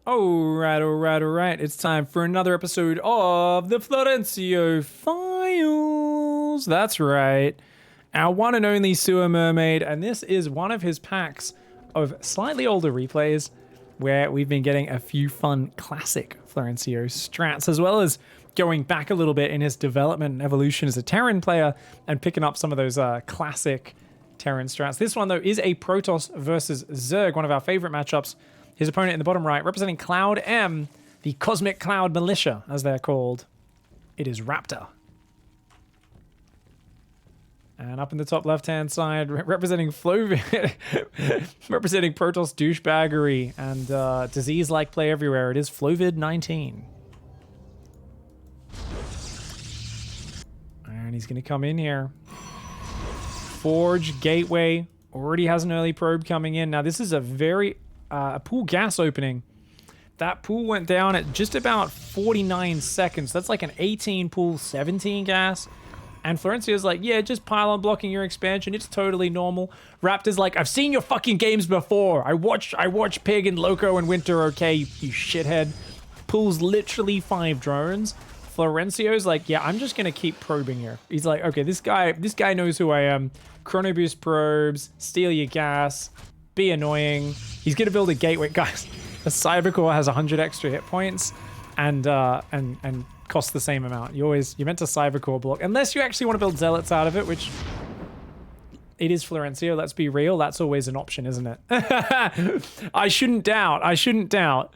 Alright. It's time for another episode of the Florencio Files. That's right. Our one and only sewer mermaid, and this is one of his packs of slightly older replays where we've been getting a few fun classic Florencio strats, as well as going back a little bit in his development and evolution as a Terran player and picking up some of those classic Terran strats. This one, though, is a Protoss versus Zerg, one of our favorite matchups. His opponent in the bottom right, representing Cloud M, the Cosmic Cloud Militia, as they're called. It is Raptor. And up in the top left-hand side, representing representing Protoss douchebaggery and disease-like play everywhere, it is Flovid19. And he's going to come in here. Forge, Gateway, already has an early probe coming in. Now, this is a very... a pool gas opening. That pool went down at just about 49 seconds. That's like an 18 pool, 17 gas. And Florencio's like, yeah, just pile on blocking your expansion. It's totally normal. Raptor's like, I've seen your fucking games before. I watch Pig and Loco and Winter, okay, you shithead. Pulls literally 5 drones. Florencio's like, yeah, I'm just gonna keep probing here. He's like, okay, this guy knows who I am. Chrono boost probes, steal your gas, be annoying. He's gonna build a gateway, guys. A Cybercore has 100 extra hit points, and costs the same amount. You meant to Cybercore block, unless you actually want to build zealots out of it, which it is Florencio. Let's be real. That's always an option, isn't it? I shouldn't doubt.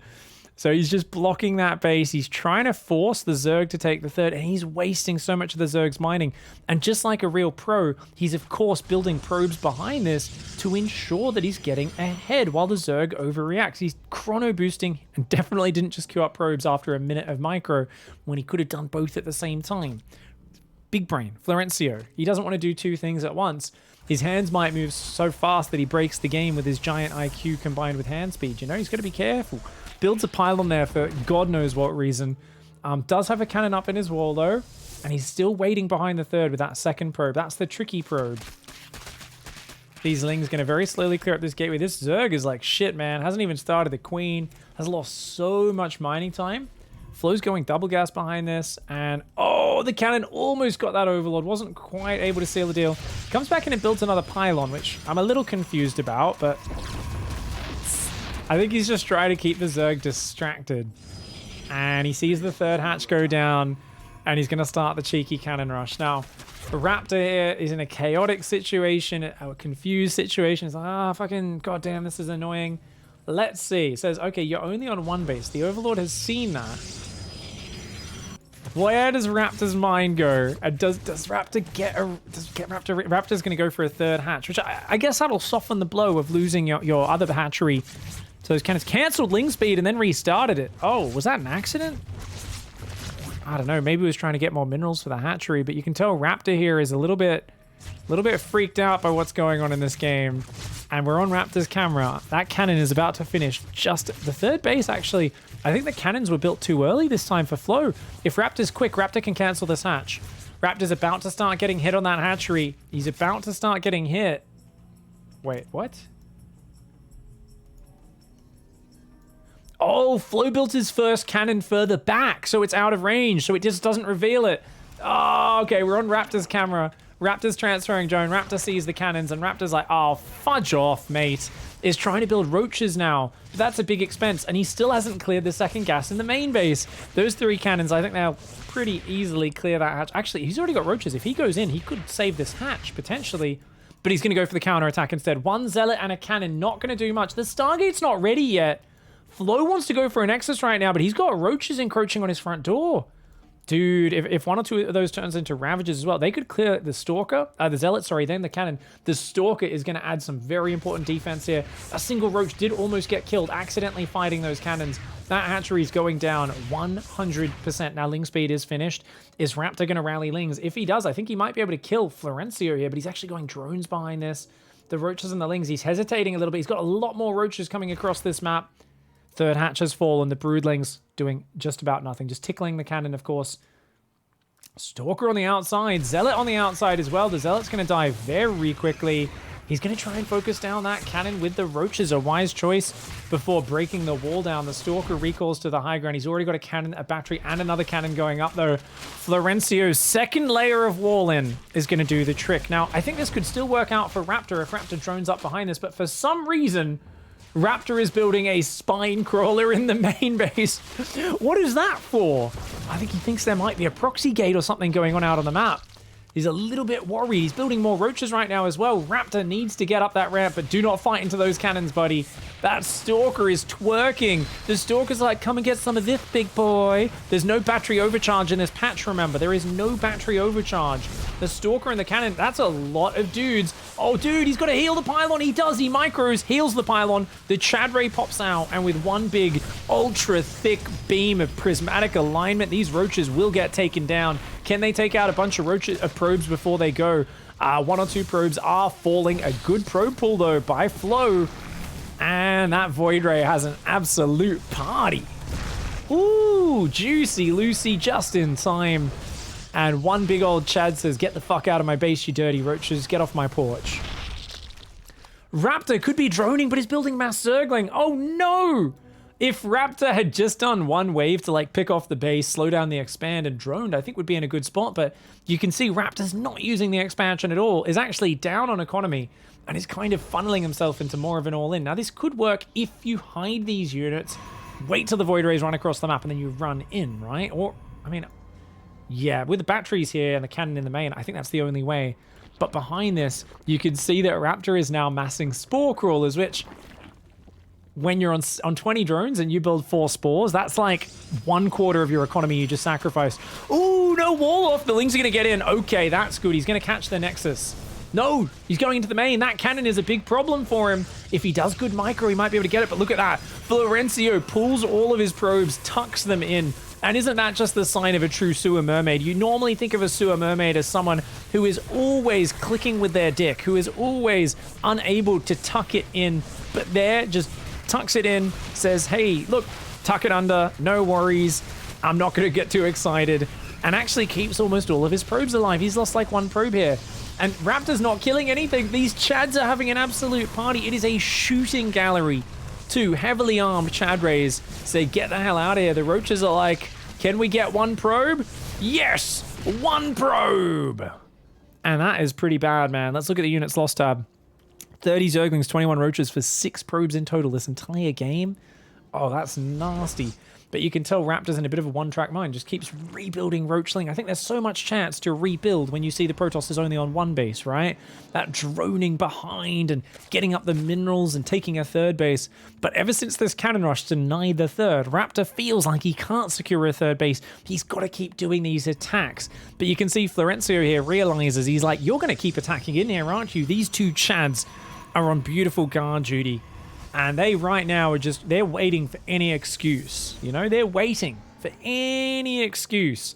So he's just blocking that base. He's trying to force the Zerg to take the third, and he's wasting so much of the Zerg's mining. And just like a real pro, he's of course building probes behind this to ensure that he's getting ahead while the Zerg overreacts. He's chrono boosting and definitely didn't just queue up probes after a minute of micro when he could have done both at the same time. Big brain, Florencio. He doesn't want to do 2 things at once. His hands might move so fast that he breaks the game with his giant IQ combined with hand speed. You know, he's got to be careful. Builds a pylon there for God knows what reason. Does have a cannon up in his wall, though. And he's still waiting behind the third with that second probe. That's the tricky probe. These Lings going to very slowly clear up this gateway. This Zerg is like, shit, man. Hasn't even started the Queen. Has lost so much mining time. Flo's going double gas behind this. And, oh, the cannon almost got that Overlord. Wasn't quite able to seal the deal. Comes back in and builds another pylon, which I'm a little confused about, but... I think he's just trying to keep the Zerg distracted. And he sees the third hatch go down, and he's going to start the cheeky cannon rush. Now, the Raptor here is in a chaotic situation, a confused situation. It's like, fucking goddamn, this is annoying. Let's see. It says, okay, you're only on one base. The Overlord has seen that. Where does Raptor's mind go? And does Raptor get Raptor? Raptor's going to go for a third hatch, which I guess that'll soften the blow of losing your other hatchery. So it's kind of cancelled Ling speed and then restarted it. Oh, was that an accident? I don't know. Maybe he was trying to get more minerals for the hatchery, but you can tell Raptor here is a little bit freaked out by what's going on in this game. And we're on Raptor's camera. That cannon is about to finish just the third base, actually. I think the cannons were built too early this time for Flo. If Raptor's quick, Raptor can cancel this hatch. Raptor's about to start getting hit on that hatchery. He's about to start getting hit. Wait, what? Oh, Flo built his first cannon further back, so it's out of range, so it just doesn't reveal it. Oh, okay, we're on Raptor's camera. Raptor's transferring drone. Raptor sees the cannons, and Raptor's like, oh, fudge off, mate. Is trying to build roaches now. But that's a big expense, and he still hasn't cleared the second gas in the main base. Those 3 cannons, I think they'll pretty easily clear that hatch. Actually, he's already got roaches. If he goes in, he could save this hatch, potentially. But he's going to go for the counter attack instead. 1 Zealot and a cannon, not going to do much. The Stargate's not ready yet. Flo wants to go for a nexus right now, but he's got roaches encroaching on his front door. Dude, if 1 or 2 of those turns into Ravagers as well, they could clear the Stalker, the Zealot, sorry, then the cannon. The Stalker is going to add some very important defense here. A single roach did almost get killed, accidentally fighting those cannons. That hatchery is going down 100%. Now, Ling speed is finished. Is Raptor going to rally Lings? If he does, I think he might be able to kill Florencio here, but he's actually going drones behind this. The roaches and the Lings, he's hesitating a little bit. He's got a lot more roaches coming across this map. Third hatch has fallen. The Broodlings doing just about nothing. Just tickling the cannon, of course. Stalker on the outside. Zealot on the outside as well. The Zealot's going to die very quickly. He's going to try and focus down that cannon with the roaches. A wise choice before breaking the wall down. The Stalker recalls to the high ground. He's already got a cannon, a battery, and another cannon going up, though. Florencio's second layer of wall in is going to do the trick. Now, I think this could still work out for Raptor if Raptor drones up behind this, but for some reason, Raptor is building a spine crawler in the main base. What is that for? I think he thinks there might be a proxy gate or something going on out on the map. He's a little bit worried. He's building more roaches right now as well. Raptor needs to get up that ramp, but do not fight into those cannons, buddy. That Stalker is twerking. The Stalker's like, come and get some of this, big boy. There's no battery overcharge in this patch, remember. There is no battery overcharge. The Stalker and the cannon, that's a lot of dudes. Oh, dude, he's got to heal the pylon. He does. He micros, heals the pylon. The Chad Ray pops out, and with one big, ultra-thick beam of prismatic alignment, these roaches will get taken down. Can they take out a bunch of probes before they go? One or two probes are falling. A good probe pull, though, by Flo. And that Void Ray has an absolute party. Ooh, juicy Lucy just in time. And one big old Chad says, get the fuck out of my base, you dirty roaches. Get off my porch. Raptor could be droning, but he's building mass Zergling. Oh, no! If Raptor had just done one wave to like pick off the base, slow down the expand, and droned, I think would be in a good spot. But you can see Raptor's not using the expansion at all, is actually down on economy, and is kind of funneling himself into more of an all-in. Now, this could work if you hide these units, wait till the Void Rays run across the map, and then you run in, right? Or, I mean, yeah, with the batteries here and the cannon in the main, I think that's the only way. But behind this, you can see that Raptor is now massing Spore Crawlers, which, when you're on 20 drones and you build 4 spores, that's like 1/4 of your economy you just sacrificed. Ooh, no wall off. The Lings are going to get in. Okay, that's good. He's going to catch the Nexus. No, he's going into the main. That cannon is a big problem for him. If he does good micro, he might be able to get it. But look at that. Florencio pulls all of his probes, tucks them in. And isn't that just the sign of a true sewer mermaid? You normally think of a sewer mermaid as someone who is always clicking with their dick, who is always unable to tuck it in. But there, just tucks it in, says, hey, look, tuck it under, no worries. I'm not going to get too excited. And actually keeps almost all of his probes alive. He's lost like 1 probe here. And Raptor's not killing anything. These Chads are having an absolute party. It is a shooting gallery. 2 heavily armed Chad Rays say, get the hell out of here. The roaches are like, can we get 1 probe? Yes, 1 probe. And that is pretty bad, man. Let's look at the units lost tab. 30 Zerglings, 21 roaches for 6 probes in total this entire game. Oh, that's nasty. But you can tell Raptor's in a bit of a one-track mind. Just keeps rebuilding Roachling. I think there's so much chance to rebuild when you see the Protoss is only on 1 base, right? That droning behind and getting up the minerals and taking a 3rd base. But ever since this cannon rush denied the 3rd, Raptor feels like he can't secure a 3rd base. He's got to keep doing these attacks. But you can see Florencio here realizes, he's like, you're going to keep attacking in here, aren't you? These 2 Chads are on beautiful guard duty. And they right now are just, they're waiting for any excuse. You know, they're waiting for any excuse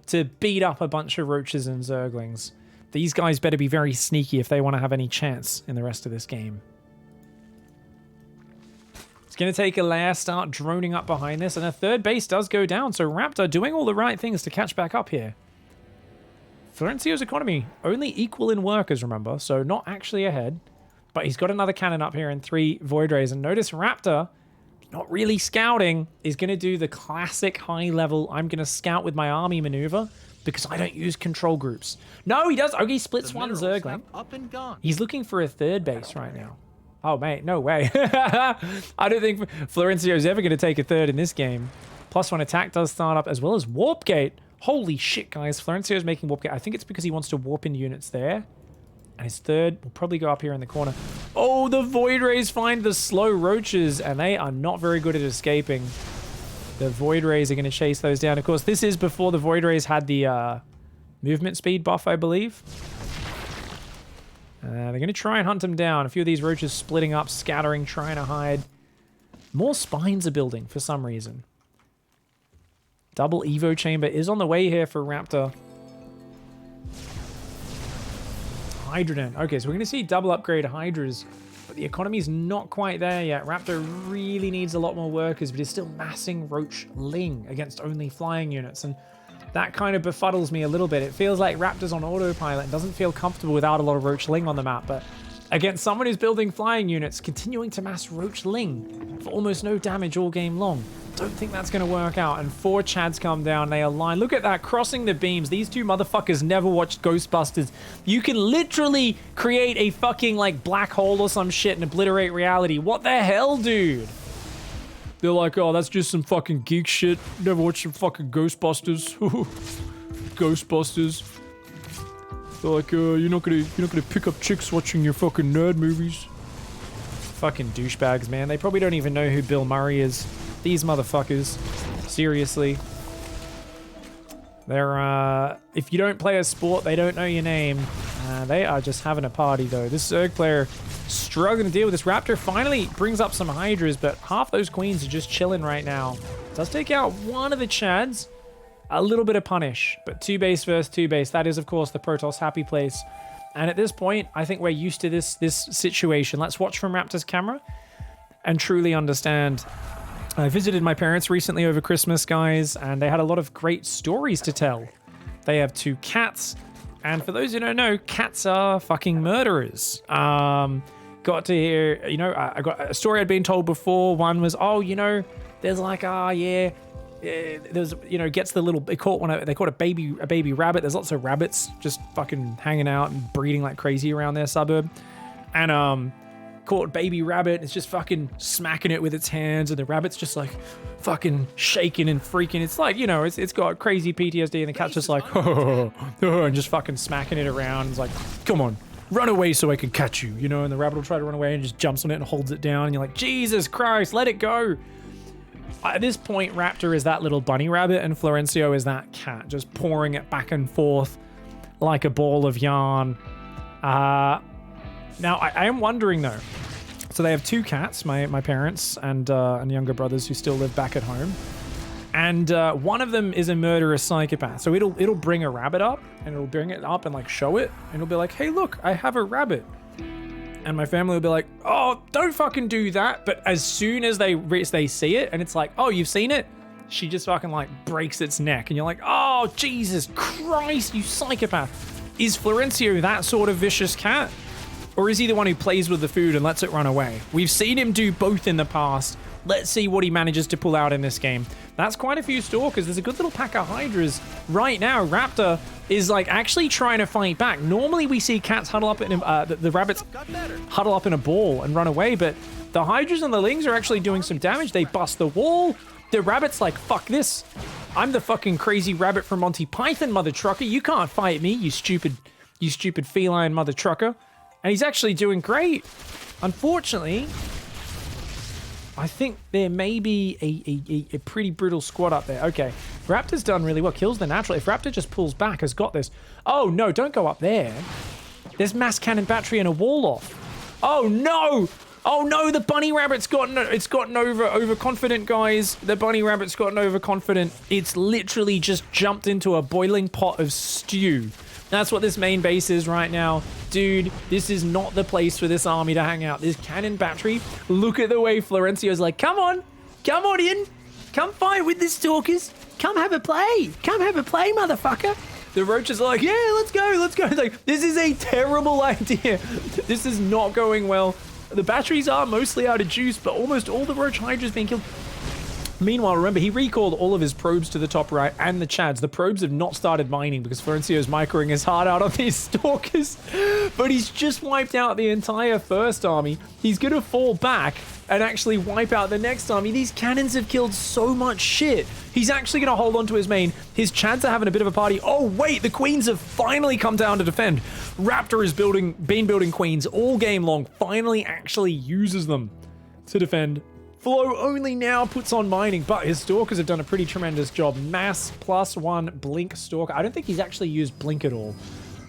to beat up a bunch of roaches and Zerglings. These guys better be very sneaky if they want to have any chance in the rest of this game. It's going to take a layer, start droning up behind this, and a 3rd base does go down. So Raptor doing all the right things to catch back up here. Florencio's economy only equal in workers, remember, so not actually ahead. But he's got another cannon up here and 3 Void Rays. And notice Raptor, not really scouting, is going to do the classic high level, I'm going to scout with my army maneuver because I don't use control groups. No, he does. Okay, he splits 1 Zergling. Up and gone. He's looking for a 3rd base right now. Oh, mate, no way. I don't think Florencio's ever going to take a 3rd in this game. +1 attack does start up, as well as Warp Gate. Holy shit, guys. Florencio's making Warp Gate. I think it's because he wants to warp in units there. And his 3rd will probably go up here in the corner. Oh, the Void Rays find the slow roaches, and they are not very good at escaping. The Void Rays are going to chase those down. Of course, this is before the Void Rays had the movement speed buff, I believe. They're going to try and hunt them down. A few of these roaches splitting up, scattering, trying to hide. More spines are building for some reason. Double Evo chamber is on the way here for Raptor. Hydroden. Okay, so we're going to see double upgrade Hydras, but the economy's not quite there yet. Raptor really needs a lot more workers, but he's still massing Roach Ling against only flying units, and that kind of befuddles me a little bit. It feels like Raptor's on autopilot and doesn't feel comfortable without a lot of Roach Ling on the map, but against someone who's building flying units, continuing to mass Roach Ling for almost no damage all game long. Don't think that's going to work out. And 4 Chads come down. They align. Look at that, crossing the beams. These 2 motherfuckers never watched Ghostbusters. You can literally create a fucking like black hole or some shit and obliterate reality. What the hell, dude? They're like, oh, that's just some fucking geek shit. Never watched some fucking Ghostbusters. Ghostbusters. They're like, you're not gonna pick up chicks watching your fucking nerd movies. Fucking douchebags, man. They probably don't even know who Bill Murray is. These motherfuckers. Seriously. They're, if you don't play a sport, they don't know your name. They are just having a party, though. This Zerg player struggling to deal with this. Raptor finally brings up some Hydras, but half those Queens are just chilling right now. Does take out one of the Chads. A little bit of punish, but 2 base versus 2 base. That is, of course, the Protoss happy place. And at this point, I think we're used to this situation. Let's watch from Raptor's camera and truly understand. I visited my parents recently over Christmas, guys, and they had a lot of great stories to tell. They have 2 cats, and for those who don't know, cats are fucking murderers. Got to hear, you know, I got a story I'd been told before. One was, oh, you know, there's like, there's, you know, gets the little, they caught a baby rabbit. There's lots of rabbits just fucking hanging out and breeding like crazy around their suburb. And caught baby rabbit. It's just fucking smacking it with its hands, and the rabbit's just like fucking shaking and freaking. It's like, you know, it's got crazy PTSD, and the cat's just like, and just fucking smacking it around. It's like, come on, run away so I can catch you, you know, and the rabbit will try to run away and just jumps on it and holds it down, and you're like, Jesus Christ, let it go. At this point, Raptor is that little bunny rabbit, and Florencio is that cat, just pouring it back and forth like a ball of yarn. Now, I am wondering, though. So they have 2 cats, my parents and younger brothers who still live back at home. And one of them is a murderous psychopath. So it'll bring a rabbit up, and it'll bring it up and like show it. And it'll be like, hey, look, I have a rabbit. And my family will be like, oh, don't fucking do that. But as soon as they see it, and it's like, oh, you've seen it? She just fucking like breaks its neck. And you're like, oh, Jesus Christ, you psychopath. Is Florencio that sort of vicious cat? Or is he the one who plays with the food and lets it run away? We've seen him do both in the past. Let's see what he manages to pull out in this game. That's quite a few Stalkers. There's a good little pack of Hydras. Right now, Raptor is like actually trying to fight back. Normally we see cats huddle up in the rabbits huddle up in a ball and run away, but the Hydras and the Lings are actually doing some damage. They bust the wall. The rabbit's like, fuck this. I'm the fucking crazy rabbit from Monty Python, mother trucker. You can't fight me, you stupid feline mother trucker. And he's actually doing great. Unfortunately, I think there may be a pretty brutal squad up there. Okay, Raptor's done really well. Kills the natural. If Raptor just pulls back, has got this. Oh, no, don't go up there. There's mass cannon battery and a wall off. Oh, no. Oh, no, the bunny rabbit's gotten overconfident, guys. The bunny rabbit's gotten overconfident. It's literally just jumped into a boiling pot of stew. That's what this main base is right now. Dude, this is not the place for this army to hang out. This cannon battery, look at the way Florencio's like, come on in. Come fight with the Stalkers. Come have a play. Come have a play, motherfucker. The Roaches are like, yeah, let's go. It's like, this is a terrible idea. This is not going well. The batteries are mostly out of juice, but almost all the Roach Hydra's being killed. Meanwhile, remember, he recalled all of his probes to the top right and the Chads. The probes have not started mining because Florencio's microing his heart out on these Stalkers. But he's just wiped out the entire first army. He's going to fall back and actually wipe out the next army. These cannons have killed so much shit. He's actually going to hold on to his main. His Chads are having a bit of a party. Oh, wait, the Queens have finally come down to defend. Raptor has been building Queens all game long. Finally actually uses them to defend. Flow only now puts on mining, but his Stalkers have done a pretty tremendous job. Mass +1 Blink Stalker. I don't think he's actually used Blink at all.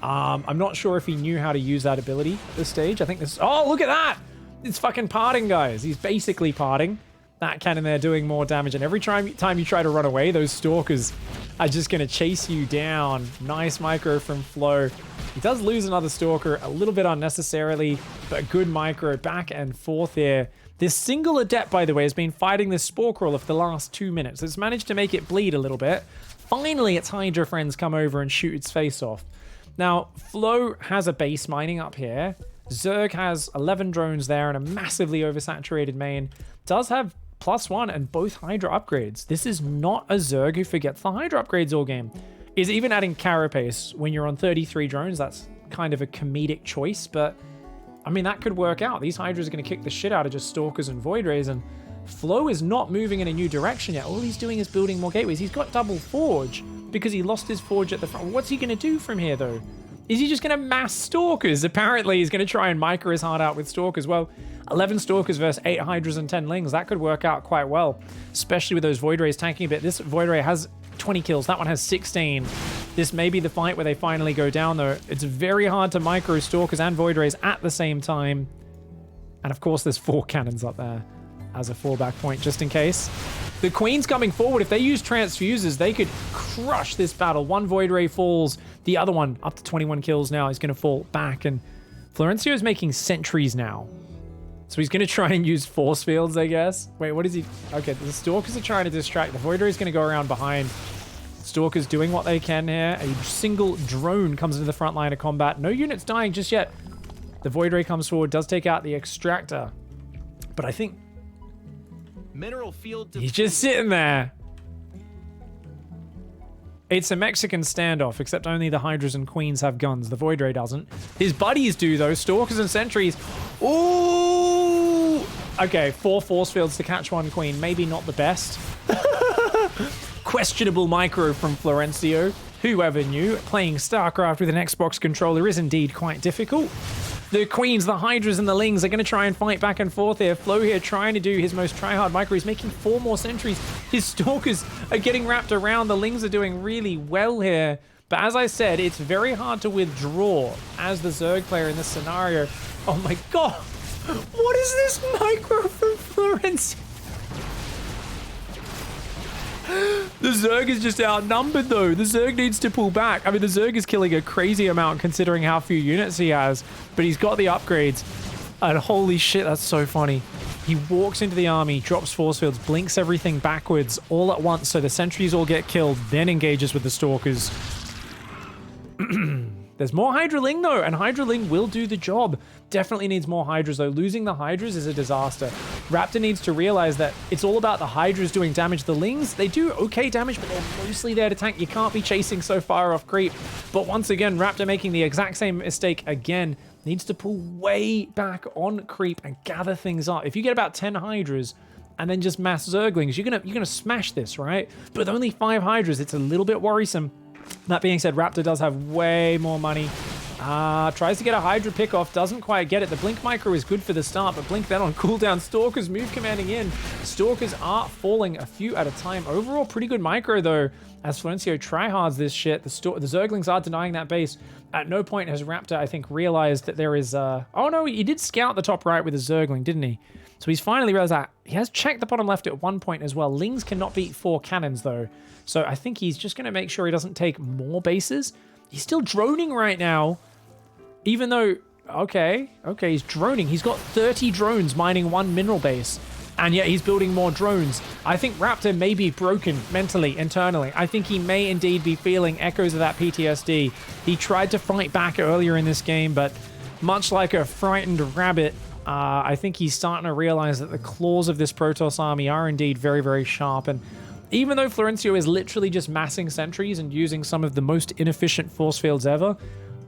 I'm not sure if he knew how to use that ability at this stage. I think this... Oh, look at that! It's fucking parting, guys. He's basically parting. That cannon there doing more damage, and every time you try to run away, those Stalkers are just going to chase you down. Nice micro from Flow. He does lose another Stalker a little bit unnecessarily, but good micro back and forth here. This single Adept, by the way, has been fighting this Spore Crawler for the last 2 minutes. It's managed to make it bleed a little bit. Finally, its Hydra friends come over and shoot its face off. Now, Flow has a base mining up here. Zerg has 11 drones there and a massively oversaturated main. Does have +1 and both Hydra upgrades. This is not a Zerg who forgets the Hydra upgrades all game. Is even adding carapace when you're on 33 drones. That's kind of a comedic choice, but I mean, that could work out. These Hydras are going to kick the shit out of just Stalkers and Void Rays, and Flo is not moving in a new direction yet. All he's doing is building more gateways. He's got double Forge because he lost his Forge at the front. What's he going to do from here, though? Is he just going to mass Stalkers? Apparently, he's going to try and micro his heart out with Stalkers. Well, 11 Stalkers versus 8 Hydras and 10 Lings. That could work out quite well, especially with those Void Rays tanking a bit. This Void Ray has 20 kills. That one has 16. This may be the fight where they finally go down, though. It's very hard to micro Stalkers and Void Rays at the same time. And of course, there's 4 cannons up there as a fallback point, just in case. The Queen's coming forward. If they use transfuses, they could crush this battle. One Void Ray falls. The other one, up to 21 kills now, is going to fall back. And Florencio is making sentries now. So he's going to try and use force fields, I guess. Wait, what is he? Okay, the Stalkers are trying to distract. The Void Ray is going to go around behind. Stalkers doing what they can here. A single drone comes into the front line of combat. No units dying just yet. The Void Ray comes forward, does take out the Extractor. But I think mineral field he's just sitting there. It's a Mexican standoff, except only the Hydras and Queens have guns. The Void Ray doesn't. His buddies do, though. Stalkers and Sentries. Ooh! Okay, 4 force fields to catch 1 Queen. Maybe not the best. Questionable micro from Florencio. Whoever knew? Playing StarCraft with an Xbox controller is indeed quite difficult. The Queens, the Hydras, and the Lings are going to try and fight back and forth here. Flo here trying to do his most try-hard micro. He's making 4 more sentries. His Stalkers are getting wrapped around. The Lings are doing really well here. But as I said, it's very hard to withdraw as the Zerg player in this scenario. Oh my god! What is this micro from Florencio? The Zerg is just outnumbered, though. The Zerg needs to pull back. I mean, the Zerg is killing a crazy amount considering how few units he has, but he's got the upgrades. And holy shit, that's so funny. He walks into the army, drops force fields, blinks everything backwards all at once so the sentries all get killed, then engages with the Stalkers. There's more Hydraling, though, and Hydraling will do the job. Definitely needs more Hydras, though. Losing the Hydras is a disaster. Raptor needs to realize that it's all about the Hydras doing damage. The Lings, they do okay damage, but they're mostly there to tank. You can't be chasing so far off creep. But once again, Raptor making the exact same mistake again. Needs to pull way back on creep and gather things up. If you get about 10 Hydras and then just mass Zerglings, you're gonna smash this, right? But with only 5 Hydras, it's a little bit worrisome. That being said, Raptor does have way more money. Tries to get a Hydra pick-off, doesn't quite get it. The Blink Micro is good for the start, but Blink then on cooldown. Stalkers move commanding in. Stalkers are falling a few at a time. Overall, pretty good micro, though, as Florencio tryhards this shit. The Zerglings are denying that base. At no point has Raptor, I think, realized that there is... Oh, no, he did scout the top right with a Zergling, didn't he? So he's finally realized that. He has checked the bottom left at one point as well. Lings cannot beat 4 cannons, though. So I think he's just going to make sure he doesn't take more bases. He's still droning right now. Even though... Okay, he's droning. He's got 30 drones mining 1 mineral base. And yet he's building more drones. I think Raptor may be broken mentally, internally. I think he may indeed be feeling echoes of that PTSD. He tried to fight back earlier in this game, but much like a frightened rabbit, I think he's starting to realize that the claws of this Protoss army are indeed very, very sharp. And even though Florencio is literally just massing sentries and using some of the most inefficient force fields ever,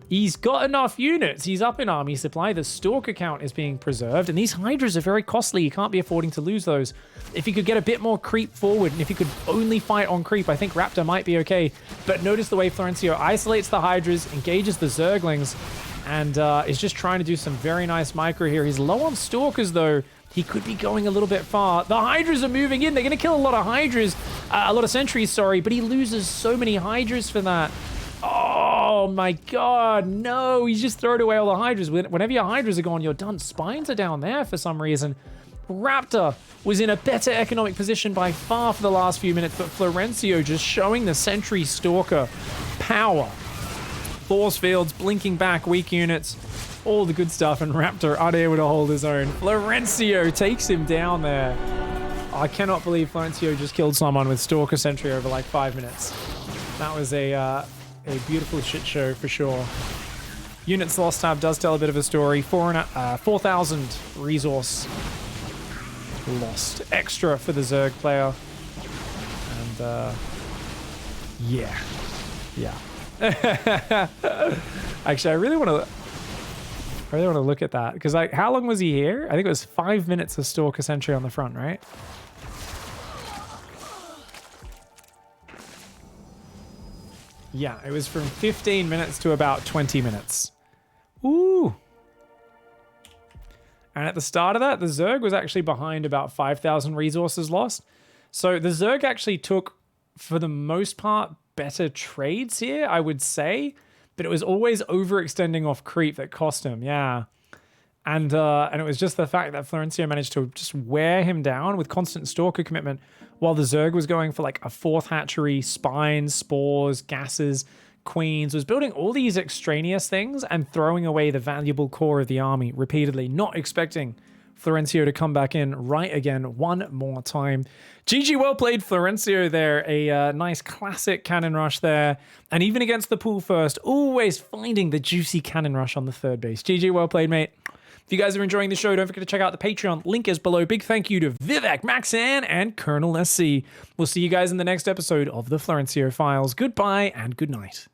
he's got enough units. He's up in army supply. The Stalker count is being preserved, and these Hydras are very costly. You can't be affording to lose those. If he could get a bit more creep forward, and if he could only fight on creep, I think Raptor might be okay. But notice the way Florencio isolates the Hydras, engages the Zerglings, and is just trying to do some very nice micro here. He's low on Stalkers, though. He could be going a little bit far. The Hydras are moving in. They're going to kill a lot of Hydras. A lot of sentries, sorry. But he loses so many Hydras for that. Oh my god, no. He's just thrown away all the Hydras. Whenever your Hydras are gone, you're done. Spines are down there for some reason. Raptor was in a better economic position by far for the last few minutes, but Florencio just showing the Sentry Stalker power. Force fields, blinking back, weak units, all the good stuff, and Raptor unable to hold his own. Florencio takes him down there. I cannot believe Florencio just killed someone with Stalker Sentry over like 5 minutes. That was a beautiful shit show for sure. Units lost tab does tell a bit of a story. 4,000 resource lost extra for the Zerg player. And yeah. Actually, I really want to look at that because how long was he here? I think it was 5 minutes of Stalker Sentry on the front, right? Yeah, it was from 15 minutes to about 20 minutes. Ooh. And at the start of that, the Zerg was actually behind about 5,000 resources lost. So the Zerg actually took, for the most part, better trades here, I would say. But it was always overextending off creep that cost him, yeah. And it was just the fact that Florencio managed to just wear him down with constant Stalker commitment while the Zerg was going for like a 4th hatchery, spines, spores, gases, queens, was building all these extraneous things and throwing away the valuable core of the army repeatedly, not expecting Florencio to come back in right again one more time. GG, well played, Florencio there. A nice classic cannon rush there. And even against the pool first, always finding the juicy cannon rush on the 3rd base. GG, well played, mate. If you guys are enjoying the show, don't forget to check out the Patreon. Link is below. Big thank you to Vivek, Maxan, and Colonel SC. We'll see you guys in the next episode of the Florencio Files. Goodbye and good night.